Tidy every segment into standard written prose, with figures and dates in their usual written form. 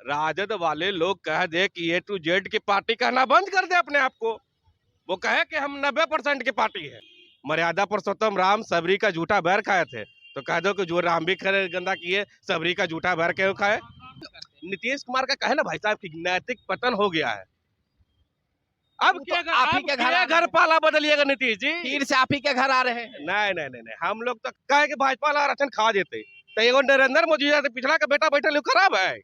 राजद वाले लोग कह दे कि ए टू जेड की पार्टी कहना बंद कर दे अपने आप को। वो कहे कि हम 90% की पार्टी है। मर्यादा पुरुषोत्तम राम सबरी का झूठा बैर खाए थे, तो कह दो कि जो राम भी खरे गंदा किए सबरी का झूठा बैर क्यों खाए। नीतीश कुमार का कहे ना भाई साहब की नैतिक पतन हो गया है। अब क्या तो आप ही के घर पाला बदलिएगा नीतीश जी। फिर से आप ही के घर आ रहे हैं। नहीं, हम लोग तो कहे कि भाजपा वाला राशन खा देते, तो एगो नरेंद्र मोदी जी पिछला का बेटा बैठे खराब है।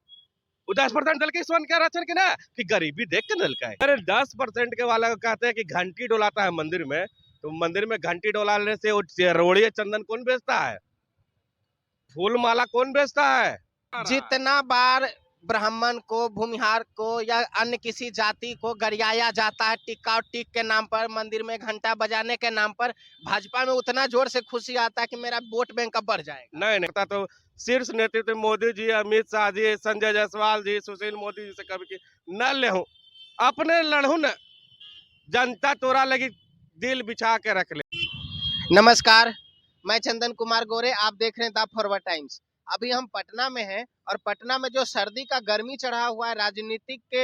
वो 10% दल के स्वर्ण के राशन के ना कि गरीबी देख के दल का है। अरे 10% के वाला को कहते हैं कि घंटी डोलाता है मंदिर में, तो मंदिर में घंटी डोलाने से वो रोड़िए चंदन कौन बेचता है, फूल माला कौन बेचता है। जितना बार ब्राह्मण को, भूमिहार को या अन्य किसी जाति को गरियाया जाता है टिक्का और टिक के नाम पर, मंदिर में घंटा बजाने के नाम पर, भाजपा में उतना जोर से खुशी आता है कि मेरा वोट बैंक अब बढ़ जाएगा। नहीं तो शीर्ष नेतृत्व मोदी जी, अमित शाह जी, संजय जायसवाल जी, सुशील मोदी जी से कभी न ले हूं, अपने लड़ू न जनता तोरा लगी दिल बिछा के रख ले। नमस्कार, मैं चंदन कुमार गोरे, आप देख रहे हैं द फॉरवर्ड टाइम्स। अभी हम पटना में हैं और पटना में जो सर्दी का गर्मी चढ़ा हुआ है राजनीतिक के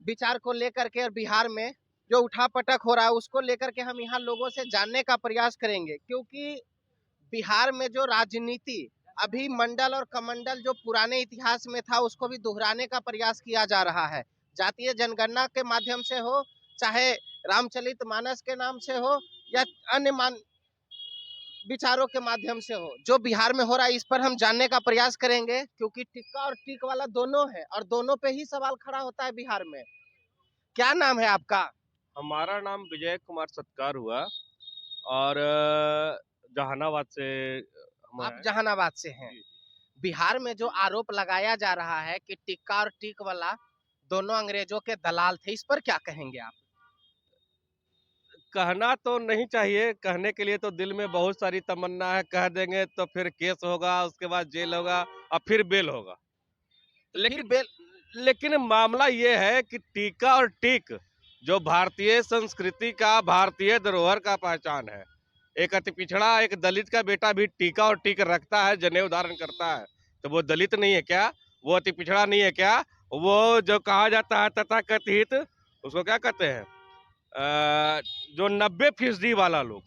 विचार को लेकर के, और बिहार में जो उठापटक हो रहा है उसको लेकर के हम यहाँ लोगों से जानने का प्रयास करेंगे, क्योंकि बिहार में जो राजनीति अभी मंडल और कमंडल जो पुराने इतिहास में था उसको भी दोहराने का प्रयास किया जा रहा है। जातीय जनगणना के माध्यम से हो, चाहे रामचरितमानस के नाम से हो, या अन्य विचारों के माध्यम से हो, जो बिहार में हो रहा है इस पर हम जानने का प्रयास करेंगे, क्योंकि टिक्का और टिक वाला दोनों है और दोनों पे ही सवाल खड़ा होता है बिहार में। क्या नाम है आपका? हमारा नाम विजय कुमार सत्कार हुआ और जहानाबाद से आप जहानाबाद से हैं। बिहार में जो आरोप लगाया जा रहा है कि टिक्का और टिक वाला दोनों अंग्रेजों के दलाल थे, इस पर क्या कहेंगे आप? कहना तो नहीं चाहिए, कहने के लिए तो दिल में बहुत सारी तमन्ना है, कह देंगे तो फिर केस होगा, उसके बाद जेल होगा और फिर बेल होगा। लेकिन मामला ये है कि टीका और टिक जो भारतीय संस्कृति का, भारतीय धरोहर का पहचान है। एक अति पिछड़ा, एक दलित का बेटा भी टीका और टिक रखता है, जनेऊ धारण करता है, तो वो दलित नहीं है क्या? वो अति पिछड़ा नहीं है क्या? वो जो कहा जाता है तथाकथित, उसको क्या कहते हैं, जो 90% वाला लोग,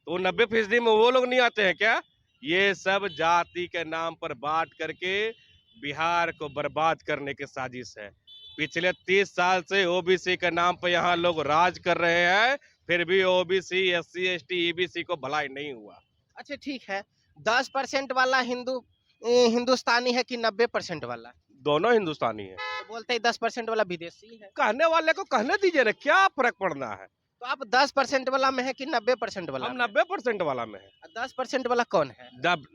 तो 90% में वो लोग नहीं आते हैं क्या? ये सब जाति के नाम पर बांट करके बिहार को बर्बाद करने की साजिश है। पिछले 30 साल से ओबीसी के नाम पर यहाँ लोग राज कर रहे हैं, फिर भी ओबीसी, एससी, एसटी, ईबीसी को भलाई नहीं हुआ। अच्छा ठीक है, 10% वाला हिंदुस्तानी है कि 90% वाला? दोनों हिंदुस्तानी है। तो बोलते हैं 10% वाला विदेशी है। कहने वाले को कहने दीजिए ना, क्या फर्क पड़ना है। तो आप 10% वाला में है कि 90% वाला? हम 90% वाला में है। 10% वाला कौन है?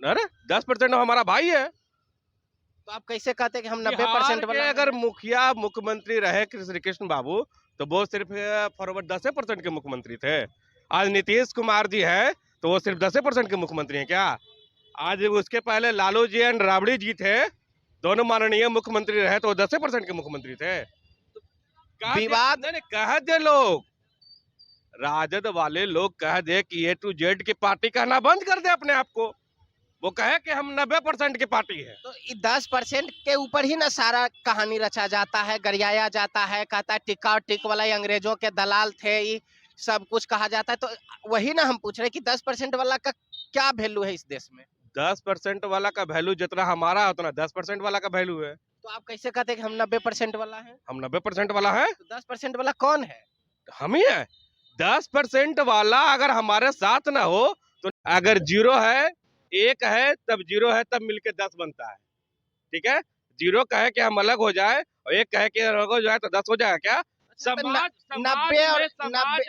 अरे 10% हमारा भाई है। तो आप कैसे कहते हैं कि हम 90% वाला? अगर मुखिया मुख्यमंत्री रहे श्री कृष्ण बाबू, तो वो सिर्फ फॉरवर्ड 10% के मुख्यमंत्री थे। आज नीतीश कुमार जी है तो वो सिर्फ 10% के मुख्यमंत्री हैं क्या? आज उसके पहले लालू जी एंड राबड़ी जी थे, दोनों माननीय मुख्यमंत्री रहे तो 10% के मुख्यमंत्री थे। विवाद कह दे लोग, राजद वाले लोग कह दे कि ए टू जेड की पार्टी कहना बंद कर दे अपने आप को। वो कहे कि हम 90% की पार्टी है। तो 10% के ऊपर ही ना सारा कहानी रचा जाता है, गरियाया जाता है, कहता है टिक्का और टिक वाला अंग्रेजों के दलाल थे, ये सब कुछ कहा जाता है। तो वही ना हम पूछ रहे हैं कि 10% वाला का क्या वैल्यू है इस देश में? 10% वाला का वैल्यू जितना हमारा उतना 10% वाला का वैल्यू है। तो आप कैसे कहते हैं कि हम 90% वाला है? हम 90% वाला है। तो 10% वाला कौन है? हम ही है। 10% वाला अगर हमारे साथ ना हो तो, अगर 0 है, 1 है, तब 0 है, तब मिलके 10 बनता है। ठीक है, 0 कहे कि हम अलग हो जाए और 1 कहे कि अलग हो जाए तो 10 हो जाएगा क्या? समाज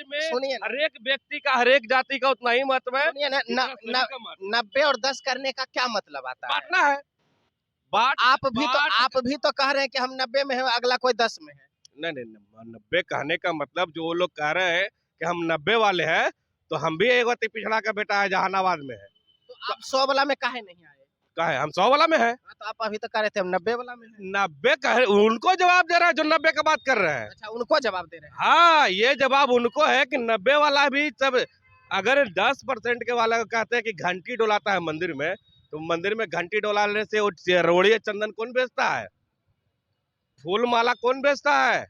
में सुनिए, हर एक व्यक्ति का, हर एक जाति का उतना ही महत्व है। 90 और 10 करने का क्या मतलब आता है? बांटना है। आप भी तो कह रहे हैं कि हम 90 में है, अगला कोई 10 में है। नहीं, 90 कहने का मतलब, जो लोग कह रहे हैं कि हम 90 वाले हैं, तो हम भी एक अति पिछड़ा का बेटा है, जहानाबाद में है। तो आप 100 वाला में काहे नहीं आए? कहे हम 100 वाला में है। तो आप अभी तो कह रहे थे हम 90 वाला में है। 90 कहे, उनको जवाब दे रहा है जो 90 का बात कर रहे हैं। अच्छा, उनको जवाब दे रहे हैं। हाँ, ये जवाब उनको है कि 90 वाला भी सब। अगर 10% के वाला को कहते हैं कि घंटी डोलाता है मंदिर में, तो मंदिर में घंटी डोलाने से रोड़िए चंदन कौन बेचता है? फूल माला कौन बेचता है?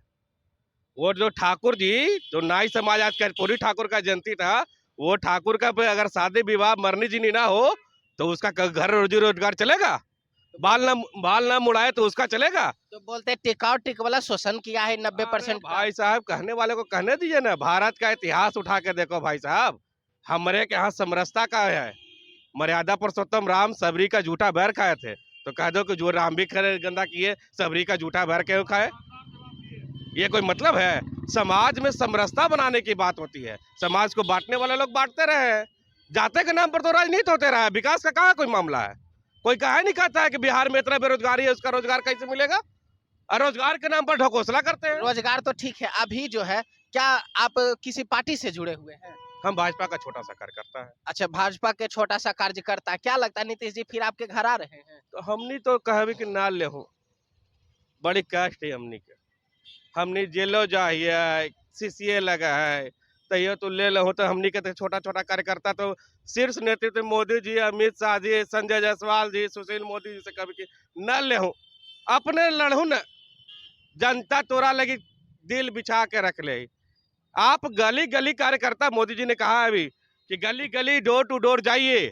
वो जो ठाकुर जी, जो नाई समाज आज कर्पूरी ठाकुर का जयंती था, वो ठाकुर का अगर शादी विवाह मरनी जीनी ना हो तो उसका घर रोजी रोजगार चलेगा? बाल ना मुड़ाए तो उसका चलेगा? तो बोलते हैं टिकाऊ टिक वाला शोषण किया है 90% अरे भाई साहब, कहने वाले को कहने दीजिए ना। भारत का इतिहास उठा के देखो भाई साहब। हमारे के यहाँ समरसता का है। मर्यादा पुरुषोत्तम राम सबरी का झूठा बैर खाए थे, तो कह दो कि जो राम भी खरे गंदा किए, सबरी का झूठा बैर क्यों खाए? ये कोई मतलब है? समाज में समरसता बनाने की बात होती है, समाज को बांटने वाले लोग बांटते रहे। जाते के नाम पर तो राजनीति होते रहा है, विकास का कहाँ कोई मामला है? कोई कहा नहीं कहता है कि बिहार में इतना बेरोजगारी है, उसका रोजगार कैसे मिलेगा? और रोजगार के नाम पर ढकोसला करते हैं। रोजगार तो ठीक है, अभी जो है क्या आप किसी पार्टी से जुड़े हुए हैं? हम भाजपा का छोटा सा कार्यकर्ता है। अच्छा, भाजपा के छोटा सा कार्यकर्ता है। क्या लगता है नीतीश जी फिर आपके घर आ रहे हैं? तो हमनी तो कहबी कि ना ले हूँ, बड़ी कष्ट है हमनी के। हमनी जेलो जाइए, सीसीए लगा है, तैयो तो ले लो। तो हमनी के तो छोटा छोटा कार्यकर्ता तो शीर्ष नेतृत्व मोदी जी, अमित शाह जी, संजय जायसवाल जी, सुशील मोदी जी से कभी कि न ले हूँ। अपने लड़ू न, जनता तोरा लगी दिल बिछा के रख ले। आप गली गली कार्यकर्ता, मोदी जी ने कहा है अभी कि गली गली डोर टू डोर जाइए।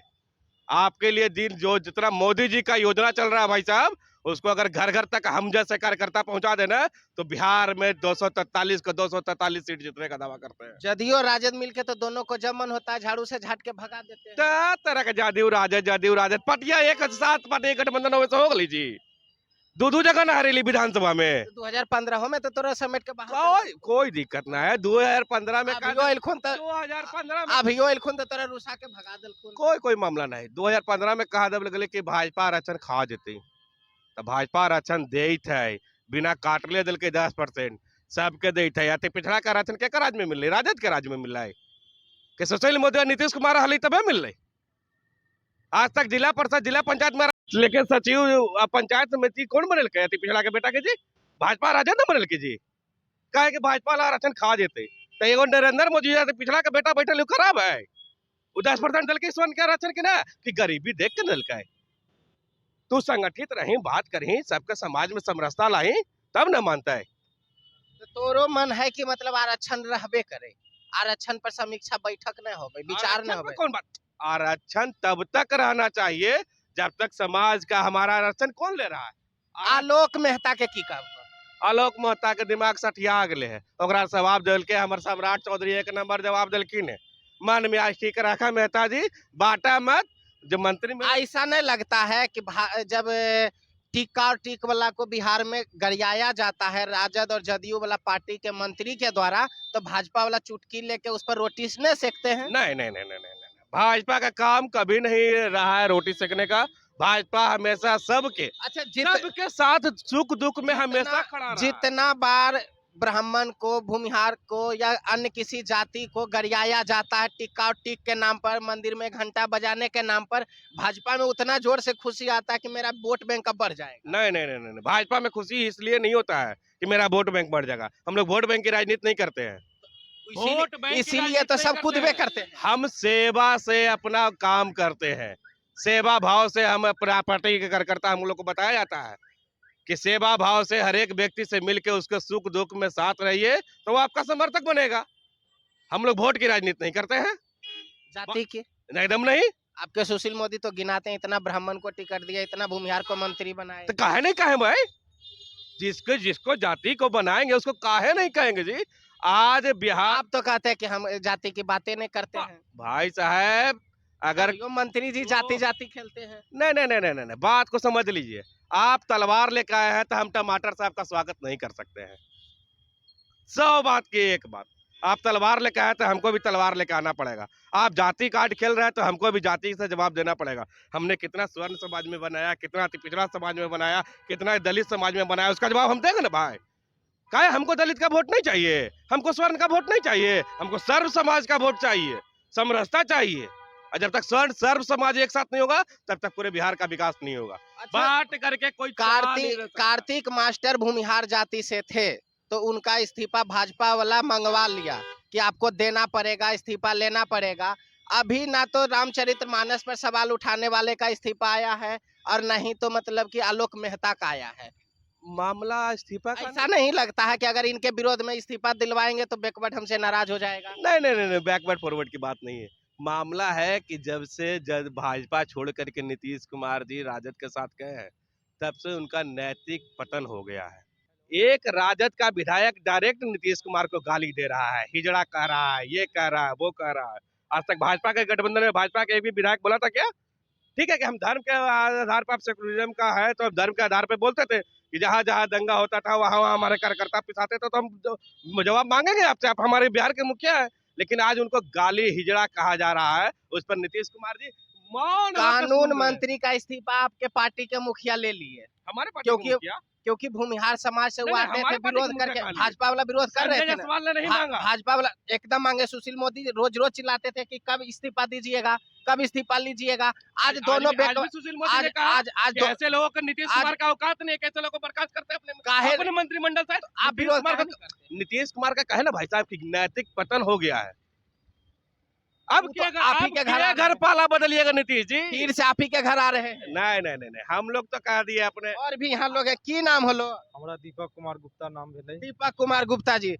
आपके लिए दिन जो जितना मोदी जी का योजना चल रहा है भाई साहब, उसको अगर घर घर तक हम जैसे कार्यकर्ता पहुंचा देना तो बिहार में 243 को 243 सीट जीतने का दावा करते हैं। जदयू और राजद मिलके तो दोनों को जब मन होता है झाड़ू से झाट के भगा देते हैं। तरह का जदयू राजद पटिया एक साथ पार्टी गठबंधन हो हो गई जी। दो जगह ना हरेली विधानसभा में। 2015 में तो तोरा समेट के बाहर कोई दिक्कत ना है। 2015 में अभियो इलखुन तो 2015 में अभियो इलखुन तो तोरा रुसा के भगा देलखुन। कोई मामला नहीं। 2015 में कहा दब लगले कि भाजपा आरक्षण खा जेती, तो भाजपा आरक्षण दे थे, बिना काटले दिल के 10% सबके दे थे। या तो पिछड़ा का आरक्षण के राज्य में मिल रही, राजद के राज्य में मिल रहा है कि सुशील मोदी और नीतीश कुमार हली तबे मिल रही। आज तक जिला परिषद, जिला पंचायत में लेकिन सचिव पंचायत समिति कौन बनल के? पिछड़ा के बेटा के जी, भाजपा राजद न बनल के जी। कहे कि भाजपा ला आरक्षण खा जेते, तो एगो नरेंद्र मोदी जी पिछड़ा के बेटा बैठल खराब है। वो 10% दल के स्वर्ण के आरक्षण के ना कि गरीबी देख के दल का है। तू संगठित रही, बात करी, सबके समाज में समरसता लाई, तब न मानता है। तो तोरो मन है कि मतलब आरक्षण रहबे करे, आरक्षण पर समीक्षा बैठक न हो, विचार न हो? कौन बात? आरक्षण तब तक रहना चाहिए जब तक समाज का हमारा आरक्षण कौन ले रहा है? आलोक मेहता के की काम? आलोक मेहता के दिमाग सठिया गए है, ओकरा जवाब दिल के हमर सम्राट चौधरी 1 नंबर जवाब दिलखिन है। मन में आज ठीक रखा मेहता जी, बाटा मत। जो मंत्री में ऐसा नहीं लगता है कि जब टीका और टीक वाला को बिहार में गरियाया जाता है राजद और जदयू वाला पार्टी के मंत्री के द्वारा, तो भाजपा वाला चुटकी लेके उस पर रोटी नहीं सेकते हैं? नहीं। भाजपा का काम कभी नहीं रहा है रोटी सेकने का। भाजपा हमेशा सबके सबके साथ सुख दुख में हमेशा खड़ा रहा। जितना बार ब्राह्मण को, भूमिहार को या अन्य किसी जाति को गरियाया जाता है टिक्का और टिक के नाम पर, मंदिर में घंटा बजाने के नाम पर, भाजपा में उतना जोर से खुशी आता है कि मेरा वोट बैंक अब बढ़ जाएगा। नहीं। भाजपा में खुशी इसलिए नहीं होता है कि मेरा वोट बैंक बढ़ जाएगा। हम लोग वोट बैंक की राजनीति नहीं करते हैं। इसीलिए तो सब कूदबे करते हैं। हम सेवा से अपना काम करते हैं, सेवा भाव से हम अपना पार्टी के कार्यकर्ता, हम लोग को बताया जाता है कि सेवा भाव से हर एक व्यक्ति से मिलके उसके सुख दुख में साथ रहिए तो वो आपका समर्थक बनेगा। हम लोग वोट की राजनीति नहीं करते हैं, जाति की एकदम नहीं। आपके सुशील मोदी तो गिनाते हैं, इतना ब्राह्मण को टिकट दिया, इतना भूमिहार को मंत्री बनाए, तो काहे नहीं कहे भाई? जिसको जाति को बनाएंगे उसको काहे नहीं कहेंगे जी। आज बिहार, आप तो कहते हैं कि हम जाति की बातें नहीं करते हैं। भाई साहब अगर मंत्री जी जाति जाति खेलते हैं। नहीं, बात को समझ लीजिए। आप तलवार लेकर आए हैं तो हम टमाटर साहब का स्वागत नहीं कर सकते हैं। 100 बात की एक बात, आप तलवार लेकर आए तो हमको भी तलवार लेकर आना पड़ेगा। आप जाति कार्ड खेल रहे हैं तो हमको भी जाति से जवाब देना पड़ेगा। हमने कितना स्वर्ण समाज में बनाया, कितना अति पिछड़ा समाज में बनाया, कितना दलित समाज में बनाया, उसका जवाब हम देंगे ना भाई। काहे हमको दलित का वोट नहीं चाहिए, हमको स्वर्ण का वोट नहीं चाहिए, हमको सर्व समाज का वोट चाहिए, समरसता चाहिए। और जब तक स्वर्ण सर्व समाज एक साथ नहीं होगा तब तक पूरे बिहार का विकास नहीं होगा। बात करके कोई कार्तिक मास्टर भूमिहार जाति से थे तो उनका इस्तीफा भाजपा वाला मंगवा लिया कि आपको देना पड़ेगा, इस्तीफा लेना पड़ेगा। अभी ना तो रामचरितमानस पर सवाल उठाने वाले का इस्तीफा आया है और नहीं तो मतलब कि आलोक मेहता का आया है। मामला इस्तीफा का ऐसा नहीं लगता है कि अगर इनके विरोध में इस्तीफा दिलवाएंगे तो बैकवर्ड हमसे नाराज हो जाएगा? नहीं नहीं नहीं, नहीं बैकवर्ड फॉरवर्ड की बात नहीं है। मामला है कि जब से जब भाजपा छोड़ करके नीतीश कुमार जी राजद के साथ गए हैं, तब से उनका नैतिक पतन हो गया है। एक राजद का विधायक डायरेक्ट नीतीश कुमार को गाली दे रहा है, हिजड़ा कह रहा है, ये कह रहा है, वो कह रहा है। आज तक भाजपा के गठबंधन में भाजपा के एक भी विधायक बोला था क्या? ठीक है कि हम धर्म के आधार पर, सेकुलरिज्म का है तो धर्म के आधार पर बोलते थे कि जहाँ जहाँ दंगा होता था वहाँ वहाँ हमारे कार्यकर्ता पिसाते थे, तो हम जवाब मांगेंगे आपसे, आप हमारे बिहार के मुखिया है। लेकिन आज उनको गाली हिजड़ा कहा जा रहा है, उस पर नीतीश कुमार जी मौन होकर कानून सुन रहे हैं। मंत्री का इस्तीफा आपके पार्टी के मुखिया ले लिए, हमारे पार्टी के क्योंकि मुखिया क्योंकि भूमिहार समाज से वो नहीं, आते हमारे थे पार्टी के विरोध मुखिया करके, कहा लिए। भाजपा वाला विरोध कर रहे संजय थे ना। जायसवाल ने नहीं मांगा। भाजपा वाला एकदम मांगे। सुशील मोदी रोज रोज चिल्लाते थे कि कब इस्तीफा दीजिएगा, कब इस्तीफा लीजिएगा। आज दोनों आज भी सुशील मोदी ने कहा आज कि ऐसे लोगों को नीतीश कुमार का औकात नहीं है, कैसे लोगों को बर्खास्त करते हैं काहे- अपने मंत्रिमंडल से। आप विरोध काहे नहीं करते? नीतीश कुमार का कहे ना भाई साहब कि नैतिक पतन हो गया है। अब तो क्या आप ही के घर आ रहे घर हैं। पाला बदलिएगा नीतीश जी? फिर से आप ही के घर आ रहे हैं। नहीं नहीं नहीं नहीं, हम लोग तो कह दिए अपने। और भी यहाँ लोग है, की नाम होलो? हमरा दीपक कुमार गुप्ता नाम भेलै। दीपक कुमार गुप्ता जी,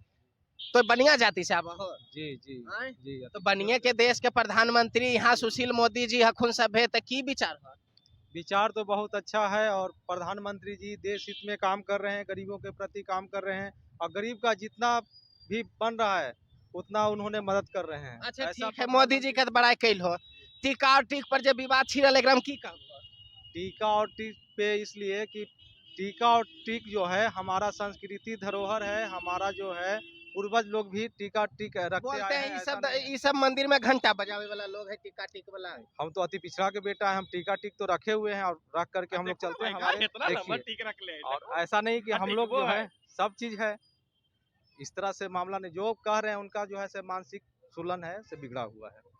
तो बनिया जाति से आप हो? जी जी आँय? जी। तो बनिए के देश के प्रधानमंत्री यहाँ सुशील मोदी जी हखुन सभे, तो की विचार है? विचार तो बहुत अच्छा है और प्रधानमंत्री जी देश हित में काम कर रहे हैं, गरीबों के प्रति काम कर रहे हैं और गरीब का जितना भी बन रहा है उतना उन्होंने मदद कर रहे हैं। अच्छा ऐसा ठीक है, मोदी जी के तो बड़ाई कैल हो। टीका और टीक पर जो विवाद छिड़ल एकरा में की कहब? टीका और टीक पे इसलिए कि टीका और टीक जो है हमारा संस्कृति धरोहर है, हमारा जो है पूर्वज लोग भी टीका टीक रखते बोलते आए हैं हैं। ये ऐसा सब नहीं है। ये सब मंदिर में घंटा बजावे वाला लोग है, टीका टीक वाला। हम तो अति पिछड़ा के बेटा है, हम टीका टीक तो रखे हुए हैं और रख करके हम लोग चलते हैं। हमारे देखिए, ठीक रख ले। और ऐसा नहीं कि हम ठीक लोग वो जो है। है सब चीज है इस तरह से मामला नहीं, जो कह रहे हैं उनका जो है से मानसिक सुलन है से बिगड़ा हुआ है।